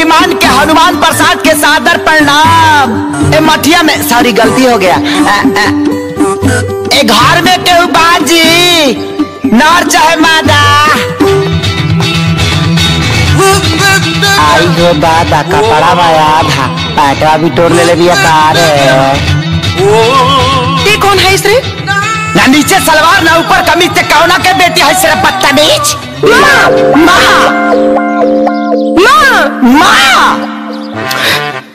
मान के हनुमान प्रसाद के सादर प्रणाम। ए मठिया में सॉरी गलती हो गया। ए घर में केहू बाजी नर चाहे मादा। आई हो दादा कपड़ा माया था पैटवा भी तोड़ ले भी कार है। ये कौन है इसरे? ना नीचे सलवार ना ऊपर कमीज ते कौना के बेटी है सिर्फ बदतमीज। माँ माँ माँ माँ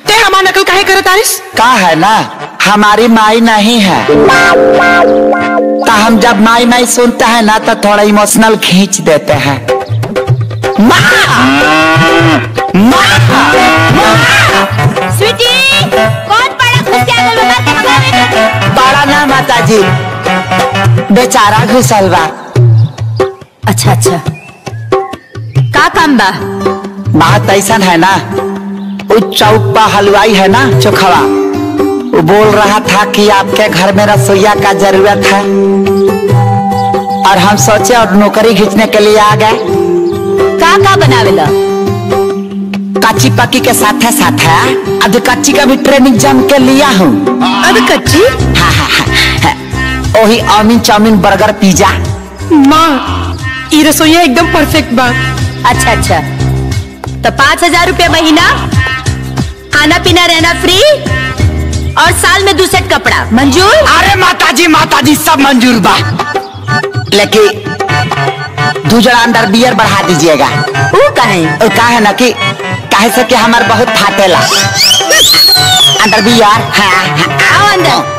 ते हमारा नकल काहे करत तारिस? का है ना हमारी माई नहीं है तो हम जब माई माई सुनते हैं ना तो थोड़ा इमोशनल खींच देते हैं। स्वीटी कौन बड़ा खुशियाँ बड़ा ना माता जी बेचारा घुसल बा। अच्छा अच्छा का काम बा? बात ऐसा है ना उस चौक पर हलवाई है ना चोखवा वो बोल रहा था कि आपके घर में रसोईया का जरूरत है और हम सोचे और नौकरी खींचने के लिए आ गए। का बनावेला? कच्ची पक्की के साथ है अभी कच्ची का भी ट्रेनिंग जम के लिया हूँ। अभी कच्ची? हाँ हाँ हाँ वही आमिन चाउमीन बर्गर पिज्जा। माँ ये रसोईया एकदम परफेक्ट बा। अच्छा अच्छा तो 5,000 रुपया महीना, खाना पीना रहना फ्री और साल में 2 सेट कपड़ा मंजूर? अरे माता जी सब मंजूर बा लेकिन 2 जरा अंडर बियर बढ़ा दीजिएगा। वो कहे ना कि कहे से कि हमार बहुत फाटेला अंडर बियर। हाँ, हाँ, आओ अंदर।